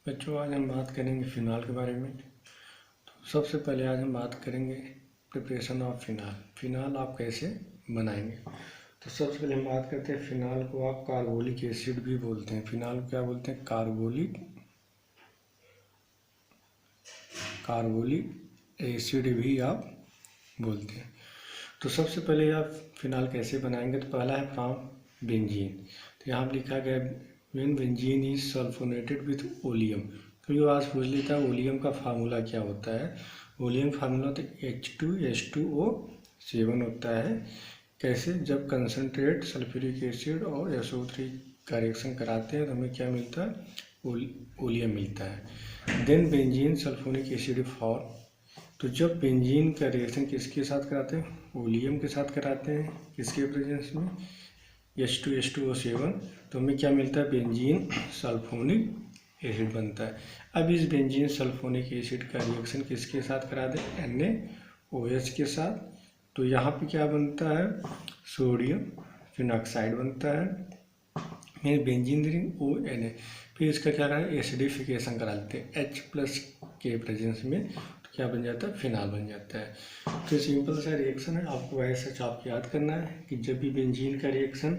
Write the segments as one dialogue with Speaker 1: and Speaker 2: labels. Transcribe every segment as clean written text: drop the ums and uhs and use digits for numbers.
Speaker 1: बच्चों, आज हम बात करेंगे फिनाल के बारे में। तो सबसे पहले आज हम बात करेंगे प्रिपरेशन ऑफ फिनाल। फिनाल आप कैसे बनाएंगे। तो सबसे पहले हम बात करते हैं, फिनाल को आप कार्बोलिक एसिड भी बोलते हैं। फिनाल को क्या बोलते हैं? कार्बोलिक एसिड भी आप बोलते हैं। तो सबसे पहले आप फिनाल कैसे बनाएंगे। तो पहला है फ्रॉम बेंजीन। तो यहाँ लिखा गया when benzene is sulphonated with oleum. तो जो आज पूछ लेता है ओलियम का फार्मूला क्या होता है। ओलियम फार्मूला तो H2H2O7 होता है। कैसे? जब कंसनट्रेट सल्फ्यूरिक एसिड और SO3 का रिएक्शन कराते हैं तो हमें क्या मिलता है? ओलियम मिलता है। Then benzene sulphonic acid form. तो जब बेंजीन का रिएक्शन किसके साथ कराते हैं? ओलियम के साथ कराते हैं। किसके प्रेजेंस में? H2H2O7। तो हमें क्या मिलता है? बेंजीन सल्फोनिक एसिड बनता है। अब इस बेंजीन सल्फोनिक एसिड का रिएक्शन किसके साथ करा दें? NaOH के साथ। तो यहाँ पे क्या बनता है? सोडियम फिनॉक्साइड बनता है। Benzene ring ONA। फिर इसका क्या करा? एसिडिफिकेशन करा लेते हैं H+ के प्रेजेंस में। तो क्या बन जाता है? फिनाल बन जाता है। तो सिंपल सा रिएक्शन है, आपको ऐसा चाप याद करना है कि जब भी बेंजीन का रिएक्शन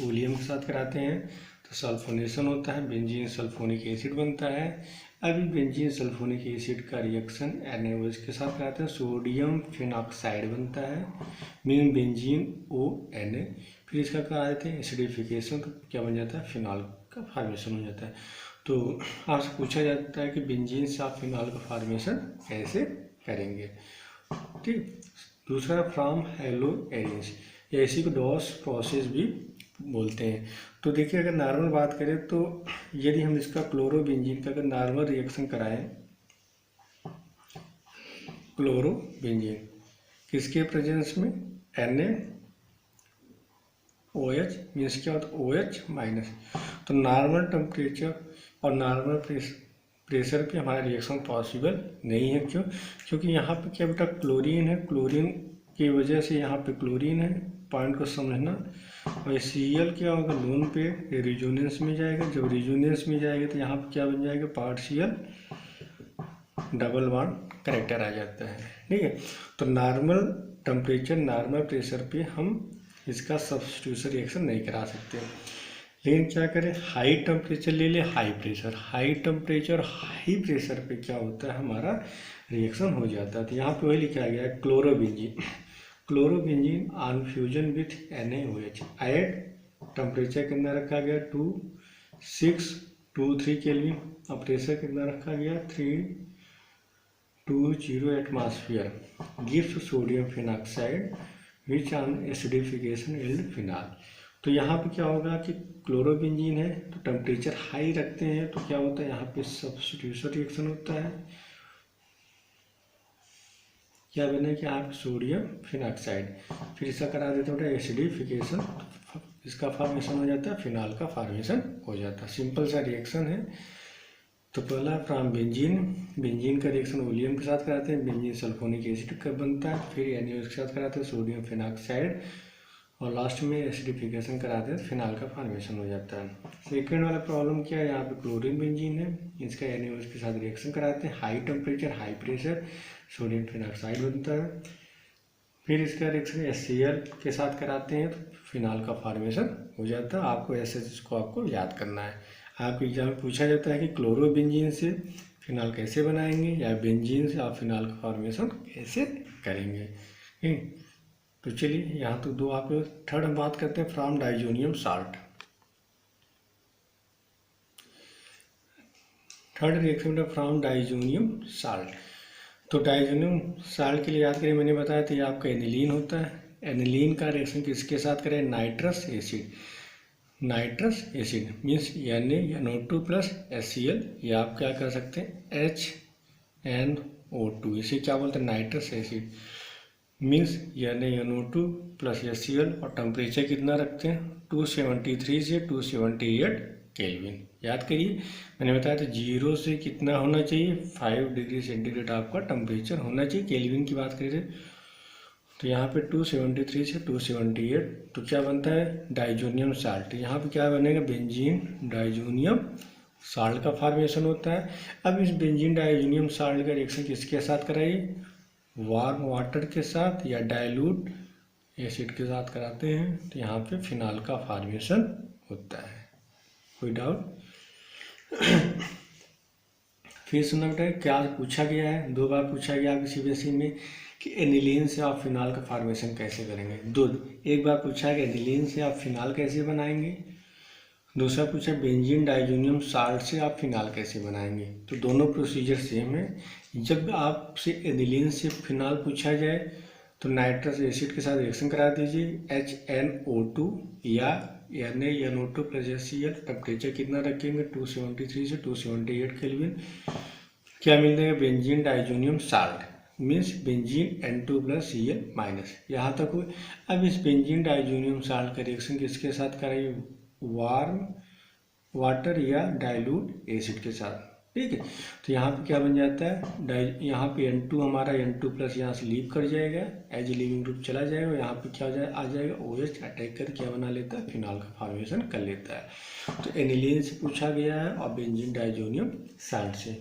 Speaker 1: ओलियम के साथ कराते हैं तो सल्फोनेशन होता है, बेंजीन सल्फोनिक एसिड बनता है। अभी बेंजीन सल्फोनिक एसिड का रिएक्शन NaOH के साथ कराते हैं, सोडियम फिनॉक्साइड बनता है, मीन बेंजीन ONA। फिर इसका करा देते हैं एसिडिफिकेशन। तो क्या बन जाता है? फिनाल का फॉर्मेशन हो जाता है। तो आपसे पूछा जाता है कि बेंजीन से आप फिनाल का फॉर्मेशन कैसे करेंगे। ठीक। दूसरा फ्रॉम हैलोएरिन्स, इसी को डॉस प्रोसेस भी बोलते हैं। तो देखिए, अगर नॉर्मल बात करें तो यदि हम इसका क्लोरोबेंजीन का अगर नॉर्मल रिएक्शन कराएं, क्लोरोबेंजीन किसके प्रेजेंस में? NaOH मीन्स क्या होता है? OH-। तो नॉर्मल टेम्परेचर और नॉर्मल प्रेशर पे हमारा रिएक्शन पॉसिबल नहीं है। क्यों? क्योंकि यहाँ पे क्या बेटा? क्लोरीन है। क्लोरीन की वजह से यहाँ पे क्लोरीन है, पॉइंट को समझना। और Cl क्या होगा? लोन पे रिजोनेंस में जाएगा। जब रिजोनेंस में जाएगा तो यहाँ पे क्या बन जाएगा? पार्शियल डबल बॉन्ड कैरेक्टर आ जाता है। ठीक है। तो नॉर्मल टेम्परेचर नॉर्मल प्रेशर पे हम इसका सब्स्टिट्यूशन रिएक्शन नहीं करा सकते। लेकिन क्या करें? हाई टेम्परेचर ले ले, high pressure. High temperature high pressure पे क्या होता है? हमारा रिएक्शन हो जाता है। तो यहाँ पे वही लिखा गया है chlorobenzene. Chlorobenzene on fusion with NaOH at temperature कितना रखा गया? 2623 केल्विन। और प्रेशर कितना रखा गया? 320 atmosphere. Gives sodium phenoxide which on acidification yield phenol. तो यहाँ पे क्या होगा कि क्लोरोबेंजीन है तो टेम्परेचर हाई रखते हैं तो क्या होता है? यहाँ पे सब्स्टिट्यूशन रिएक्शन होता है। क्या बने कि आप सोडियम फिनॉक्साइड, फिर इसका करा देते हैं एसिडिफिकेशन, इसका फॉर्मेशन हो जाता है, फिनाल का फॉर्मेशन हो जाता है। सिंपल सा रिएक्शन है। तो पहला फ्रॉम बेंजीन, बेंजीन का रिएक्शन ओलियम के साथ कराते हैं, बेंजीन सल्फोनिक एसिड का बनता है। फिर NaOH के साथ कराते हैं, सोडियम फिनॉक्साइड। और लास्ट में एसिडिफिकेशन कराते हैं, फिनाल का फॉर्मेशन हो जाता है। सेकेंड वाला प्रॉब्लम क्या है? यहाँ पे क्लोरीन बेंजीन है, इसका NaOH के साथ रिएक्शन कराते हैं, high temperature high pressure, sodium phenoxide बनता है। फिर इसका रिएक्शन HCl के साथ कराते हैं तो फिनाल का फॉर्मेशन हो जाता है। आपको ऐसे इसको आपको याद करना है। आपको एग्जाम में पूछा जाता है कि क्लोरोबेंजीन से फिनाल कैसे बनाएंगे या बेंजीन से आप फिनाल का फॉर्मेशन कैसे करेंगे। ठीक। तो चलिए, यहाँ तो दो आप। थर्ड हम बात करते हैं from diazonium salt. Third reaction from diazonium salt. तो डाइजोनियम साल्ट के लिए याद करें, मैंने बताया था ये आपका एनिलीन होता है। एनिलीन का रिएक्शन किसके साथ करें? Nitrous acid. Nitrous acid means NaNO2 plus HCl, या आप क्या कर सकते हैं? HNO2। इसे क्या बोलते हैं? Nitrous acid means NaNO2 plus HCl। और टेम्परेचर कितना रखते हैं? 273 से 278 केल्विन। याद करिए, मैंने बताया था 0 से कितना होना चाहिए? 5 डिग्री सेंटीग्रेड आपका टेम्परेचर होना चाहिए। केल्विन की बात करें तो यहाँ पे 273 से 278। तो क्या बनता है? Diazonium salt. यहाँ पे क्या बनेगा? बेंजीन डाइजोनियम साल्ट का फॉर्मेशन होता है। अब इस बेंजीन डाइज़ोनियम साल्ट का रिएक्शन किसके साथ कराइए, वार्म वाटर के साथ या डाइल्यूट एसिड के साथ कराते हैं तो यहाँ पे फिनाल का फॉर्मेशन होता है। कोई डाउट? फिर सुनना बेटा, क्या पूछा गया है, 2 बार पूछा गया आपकी सीबीएसई में कि एनिलीन से आप फिनाल का फॉर्मेशन कैसे करेंगे। एक बार पूछा है कि एनिलीन से आप फिनाल कैसे बनाएंगे, दूसरा पूछा बेंजीन डाइज़ोनियम साल्ट से आप फिनाल कैसे बनाएंगे। तो दोनों प्रोसीजर सेम है। जब आपसे एनिलीन से फिनाल पूछा जाए तो नाइट्रस एसिड के साथ रिएक्शन करा दीजिए, HNO2 या NaNO2 + HCl। टेम्परेचर कितना रखेंगे, 273 से 278 केल्विन। क्या मिल जाएगा, benzene diazonium salt means benzene N2 + Cl-। यहाँ तक हुई। अब इस बेंजीन डाइज़ोनियम साल्ट का रिएक्शन किसके साथ कराइए, वार्म वाटर या डाइल्यूट एसिड के साथ। ठीक है, तो यहाँ पे क्या बन जाता है, यहाँ पे N2 हमारा N2+ यहाँ से लीव कर जाएगा, एज लीविंग ग्रुप चला जाएगा। यहाँ पे क्या आ जाएगा, OH अटैक कर क्या बना लेता है, फिनाल का फॉर्मेशन कर लेता है। तो एनिलीन से पूछा गया है और बेंजीन डाइज़ोनियम साल्ट से।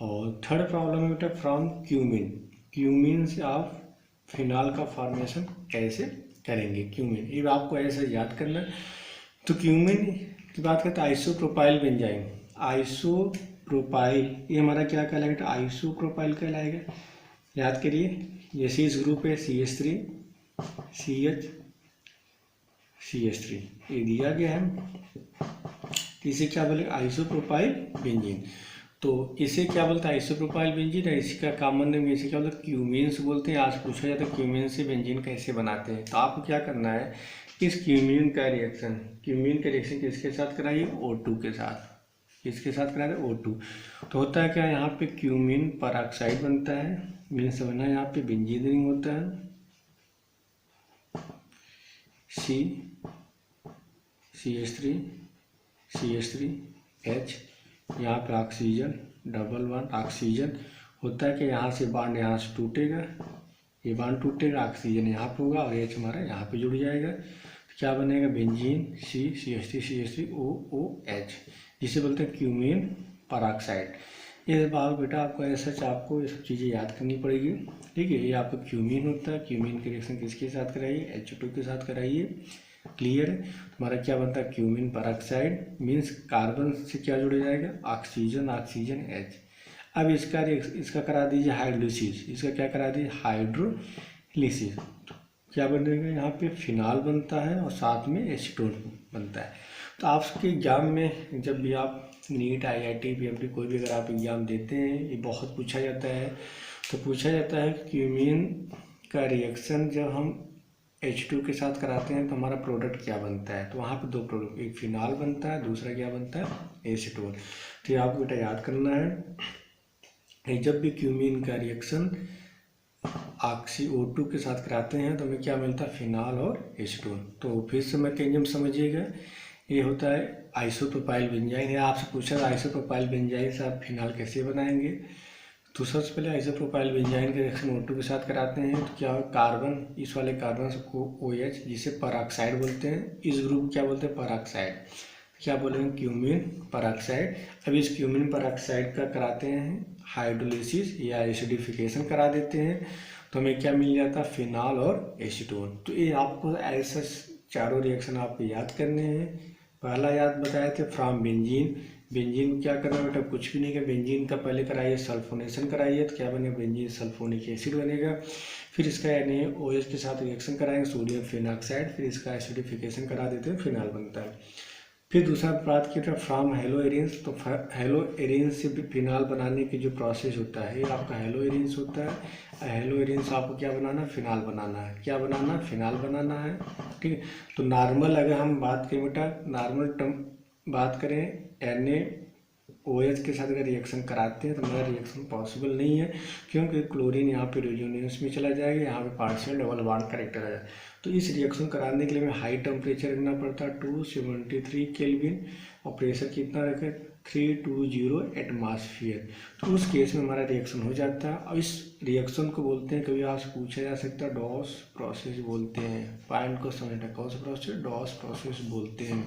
Speaker 1: और थर्ड प्रॉब्लम है बेटा, फ्रॉम क्यूमिन। क्यूमिन से आप फिनाल का फॉर्मेशन कैसे करेंगे। क्यूमिन ये आपको ऐसे याद करना है। तो क्यूमिन की बात करते हैं, आइसोप्रोपाइल बेंजाइम। आइसोप्रोपाइल ये हमारा क्या कहलाएगा, आइसोप्रोपाइल कहलाएगा। याद करिए, जैसे इस ग्रुप है CH3 CH CH3 ये दिया गया है, इसे क्या बोलेंगे, आइसोप्रोपाइल बेंजीन। तो इसे क्या बोलते हैं, आइसोप्रोपाइल बेंजीन है। इसका कॉमन नेम इसे क्या बोलते हैं, क्यूमीन्स बोलते हैं। आज पूछा जाता है क्यूमीन से बेंजीन कैसे बनाते हैं। तो आपको क्या करना है, इस क्यूमीन का रिएक्शन किसके साथ कराइए, O2 के साथ। किसके साथ करा रहे, O2। तो होता है क्या, यहाँ पे क्यूमीन परऑक्साइड बनता है, मीन्स समझना यहाँ पे बेंजीन रिंग होता है, CH3 यहाँ पे ऑक्सीजन डबल बॉन्ड ऑक्सीजन होता है कि यहाँ से बांड यहाँ से टूटेगा, ये बांड टूटेगा, ऑक्सीजन यहाँ पे होगा और H हमारा यहाँ पे जुड़ जाएगा। तो क्या बनेगा, बेंजीन CH3OOH, जिसे बोलते हैं क्यूमीन परऑक्साइड। ये बात बेटा आपको ऐसा आपको ये सब चीज़ें याद करनी पड़ेगी। ठीक है, ये आपका क्यूमीन होता है। क्यूमीन के रिएक्शन किसके साथ कराइए, H2 के साथ कराइए। क्लियर है, हमारा क्या बनता है, क्यूमीन परऑक्साइड मीन्स कार्बन से क्या जुड़ जाएगा, ऑक्सीजन H। अब इसका करा दीजिए हाइड्रोलिसिस। इसका क्या करा दीजिए, हाइड्रोलिसिस। क्या बनेगा, यहाँ पे फिनाल बनता है और साथ में एसीटोन बनता है। तो आपके एग्जाम में जब भी आप नीट IIT PMT कोई भी अगर आप एग्ज़ाम देते हैं, ये बहुत पूछा जाता है। तो पूछा जाता है क्यूमीन का रिएक्शन जब हम H2 के साथ कराते हैं तो हमारा प्रोडक्ट क्या बनता है। तो वहाँ पे 2 प्रोडक्ट, एक फिनाल बनता है, दूसरा क्या बनता है, एसीटोन। तो ये आपको बेटा याद करना है। जब भी क्यूमीन का रिएक्शन O2 के साथ कराते हैं तो हमें क्या मिलता है, फिनाल और एसीटोन। तो फिर से मैकेनिज्म समझिएगा, ये होता है आइसोप्रोपाइल बेंजाइन है। आपसे पूछा था आइसोप्रोपाइल बेंजाइन से आप फिनाल कैसे बनाएंगे। तो सबसे पहले आइसोप्रोपाइल बेंजाइन का रिएक्शन O2 के साथ कराते हैं तो क्या कार्बन, इस वाले कार्बन को OH जिसे परऑक्साइड बोलते हैं, इस ग्रुप क्या बोलते हैं, परऑक्साइड। क्या बोलेंगे, क्यूमीन परऑक्साइड। अब इस क्यूमीन परऑक्साइड का कराते हैं हाइड्रोलिसिस या एसिडिफिकेशन करा देते हैं तो हमें क्या मिल जाता है, फिनाल और एसीटोन। तो ये आपको ऐसा चारों रिएक्शन आपको याद करने हैं। पहला याद बताए थे फ्रॉम बेंजीन। बेंजीन क्या करना बेटा, कुछ भी नहीं है, बेंजीन का पहले कराइए सल्फोनेशन कराइए तो क्या बनेगा, बेंजीन सल्फोनिक एसिड बनेगा। फिर इसका NaOH के साथ रिएक्शन कराएंगे, सोडियम फिनाक्साइड, फिर इसका एसिडिफिकेशन करा देते हैं, फिनाल बनता है। फिर दूसरा बात की फ्रॉम हेलो एरेंस। तो हेलो एरेंस से फिनाल बनाने की जो प्रोसेस होता है ये आपका हेलो एरेंस होता है। हेलो एरेंस आपको क्या बनाना है, फिनाल बनाना है। क्या बनाना है, फिनाल बनाना है। ठीक है, तो नॉर्मल अगर हम बात करें बेटा, नॉर्मल टर्म बात करें, NaOH के साथ अगर रिएक्शन कराते हैं तो हमारा रिएक्शन पॉसिबल नहीं है, क्योंकि क्लोरीन यहाँ पे रेजोनेंस में चला जाएगा, यहाँ पे पार्शियल डबल बॉन्ड करेक्टर आ जाएगा। तो इस रिएक्शन कराने के लिए हमें हाई टेम्परेचर रखना पड़ता है 273 केल्विन और प्रेशर कितना रखें, 320 एटमॉस्फेयर। तो उस केस में हमारा रिएक्शन हो जाता है। और इस रिएक्शन को बोलते हैं, कभी आपसे पूछा जा सकता है, डॉस प्रोसेस बोलते हैं। पॉइंट को समझना, कौन सा प्रोसेस, डॉस प्रोसेस बोलते हैं।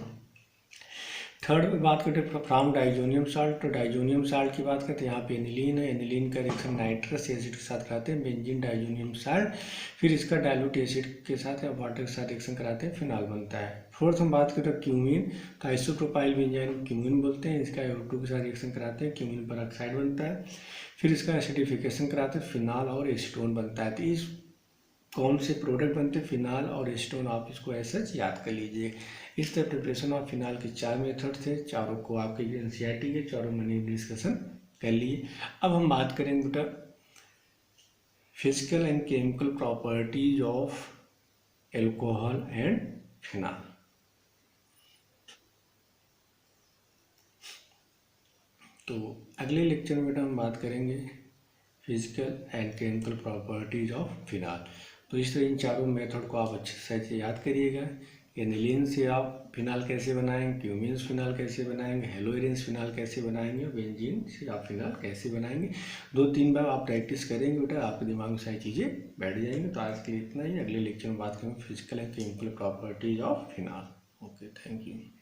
Speaker 1: थर्ड बात करते हैं फ्रॉम डाइजोनियम साल्ट। तो डाइजोनियम साल्ट की बात करते हैं, यहाँ पे एनिलीन है, एनिलीन का रिएक्शन नाइट्रस एसिड के साथ कराते हैं बेंजीन डाइजोनियम साल्ट, फिर इसका डाइल्यूट एसिड के साथ या वाटर के साथ रिएक्शन कराते हैं, फिनाल बनता है। फोर्थ हम बात करते हैं क्यूमीन। तो आइसोप्रोपाइल बेंजाइन क्यूमीन बोलते हैं, इसका O2 के साथ रिएक्शन कराते हैं, क्यूमीन पर ऑक्साइड बनता है, फिर इसका एसिडिफिकेशन कराते हैं, फिनाल और एसीटोन बनता है। तो इस कौन से प्रोडक्ट बनते हैं, फिनाल और एसीटोन, आप इसको ऐसे याद कर लीजिए। इस तरह प्रिपरेशन ऑफ फिनाल के 4 मेथड थे, चारों को आपके NCERT के चारों मैंने डिस्कशन कर लिए। अब हम बात करेंगे बेटा physical and chemical properties of alcohol and phenol. तो अगले लेक्चर में बेटा हम बात करेंगे physical and chemical properties of phenol. तो इस तरह इन चारों मेथड को आप अच्छे से याद करिएगा। एनिलीन से आप फिनाल कैसे बनाएंगे, क्यूमीन्स फिनाल कैसे बनाएंगे, हेलोइरिन्स फिनाल कैसे बनाएंगे, बेंजीन से आप फिनाल कैसे बनाएंगे। 2-3 बार आप प्रैक्टिस करेंगे बेटा, आपके दिमाग में सारी चीज़ें बैठ जाएंगी। तो आज के लिए इतना ही, अगले लेक्चर में बात करेंगे physical and chemical properties of phenol. Okay, thank you.